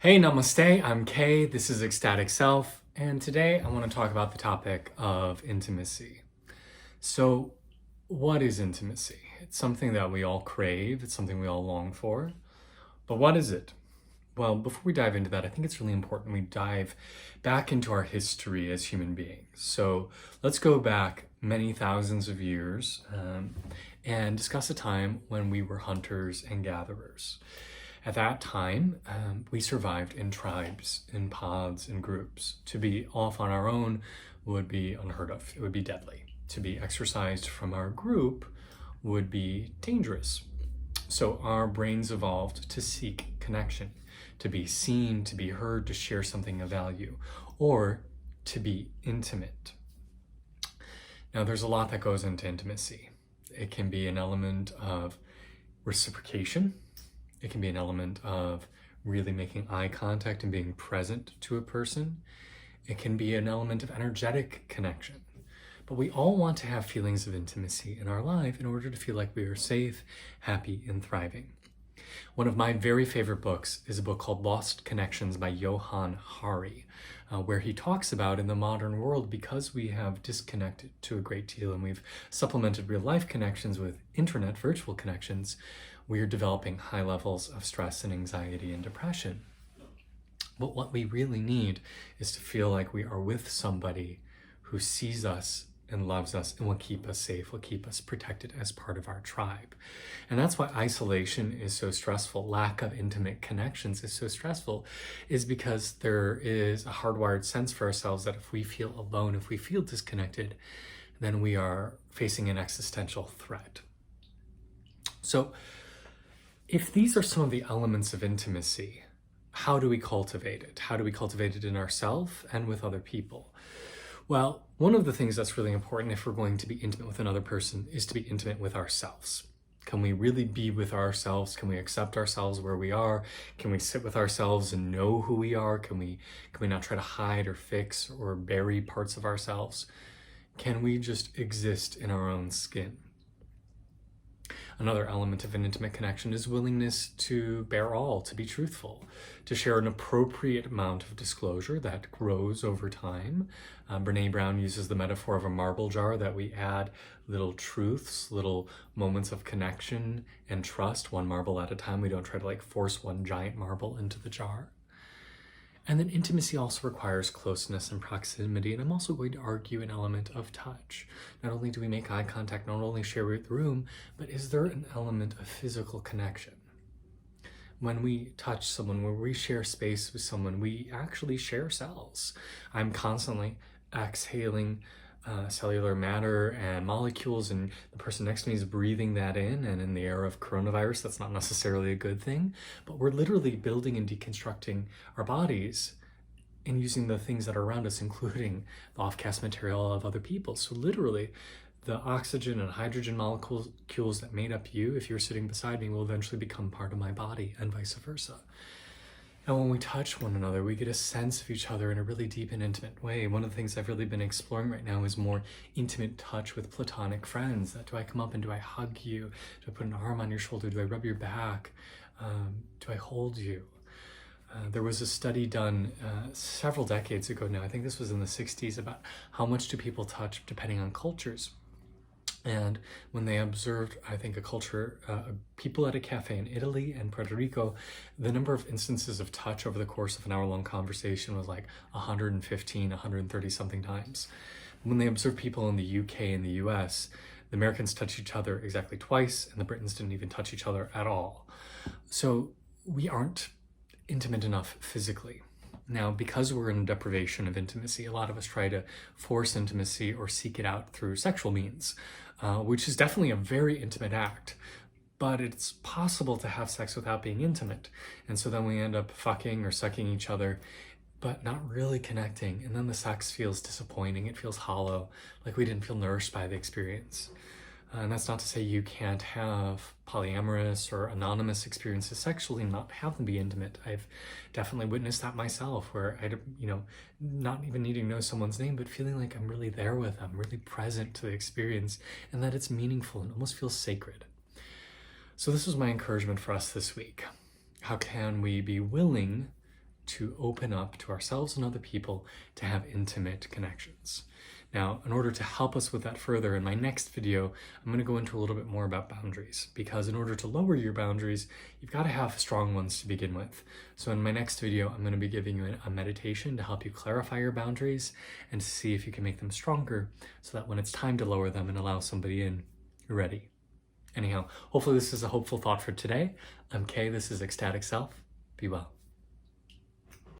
Hey, namaste, I'm Kay, this is Ecstatic Self, and today I want to talk about the topic of intimacy. So, what is intimacy? It's something that we all crave, it's something we all long for, but what is it? Well, before we dive into that, I think it's really important we dive back into our history as human beings. So, let's go back many thousands of years and discuss a time when we were hunters and gatherers. At that time, we survived in tribes, in pods, in groups. To be off on our own would be unheard of. It would be deadly. To be exercised from our group would be dangerous. So our brains evolved to seek connection, to be seen, to be heard, to share something of value, or to be intimate. Now, there's a lot that goes into intimacy. It can be an element of reciprocation. It can be an element of really making eye contact and being present to a person. It can be an element of energetic connection. But we all want to have feelings of intimacy in our life in order to feel like we are safe, happy, and thriving. One of my very favorite books is a book called Lost Connections by Johann, where he talks about in the modern world, because we have disconnected to a great deal and we've supplemented real life connections with internet virtual connections, we are developing high levels of stress and anxiety and depression. But what we really need is to feel like we are with somebody who sees us and loves us and will keep us safe, will keep us protected as part of our tribe. And that's why isolation is so stressful. Lack of intimate connections is so stressful, is because there is a hardwired sense for ourselves that if we feel alone, if we feel disconnected, then we are facing an existential threat. So if these are some of the elements of intimacy, how do we cultivate it? How do we cultivate it in ourselves and with other people? Well, one of the things that's really important if we're going to be intimate with another person is to be intimate with ourselves. Can we really be with ourselves? Can we accept ourselves where we are? Can we sit with ourselves and know who we are? Can we not try to hide or fix or bury parts of ourselves? Can we just exist in our own skin? Another element of an intimate connection is willingness to bear all, to be truthful, to share an appropriate amount of disclosure that grows over time. Brene Brown uses the metaphor of a marble jar, that we add little truths, little moments of connection and trust, one marble at a time. We don't try to force one giant marble into the jar. And then intimacy also requires closeness and proximity, and I'm also going to argue an element of touch. Not only do we make eye contact, not only share the room, but is there an element of physical connection? When we touch someone, when we share space with someone, we actually share cells. I'm constantly exhaling cellular matter and molecules, and the person next to me is breathing that in, and in the era of coronavirus, that's not necessarily a good thing, but we're literally building and deconstructing our bodies and using the things that are around us, including the off-cast material of other people. So literally, the oxygen and hydrogen molecules that made up you, if you're sitting beside me, will eventually become part of my body, and vice versa. And when we touch one another, we get a sense of each other in a really deep and intimate way. One of the things I've really been exploring right now is more intimate touch with platonic friends. That do I come up and do I hug you? Do I put an arm on your shoulder? Do I rub your back? Do I hold you? There was a study done several decades ago now, I think this was in the 60s, about how much do people touch depending on cultures. And when they observed, I think, a culture, people at a cafe in Italy and Puerto Rico, the number of instances of touch over the course of an hour-long conversation was 115, 130 something times. When they observed people in the UK and the US, the Americans touched each other exactly twice, and the Britons didn't even touch each other at all. So we aren't intimate enough physically. Now, because we're in deprivation of intimacy, a lot of us try to force intimacy or seek it out through sexual means, which is definitely a very intimate act, but it's possible to have sex without being intimate. And so then we end up fucking or sucking each other, but not really connecting. And then the sex feels disappointing. It feels hollow, like we didn't feel nourished by the experience. And that's not to say you can't have polyamorous or anonymous experiences sexually and not have them be intimate. I've definitely witnessed that myself, where I, not even needing to know someone's name, but feeling like I'm really there with them, really present to the experience, and that it's meaningful and almost feels sacred. So this was my encouragement for us this week. How can we be willing to open up to ourselves and other people to have intimate connections. Now, in order to help us with that further, in my next video, I'm going to go into a little bit more about boundaries, because in order to lower your boundaries, you've got to have strong ones to begin with. So in my next video, I'm going to be giving you a meditation to help you clarify your boundaries and to see if you can make them stronger so that when it's time to lower them and allow somebody in, you're ready. Anyhow, hopefully this is a hopeful thought for today. I'm Kay, this is Ecstatic Self. Be well.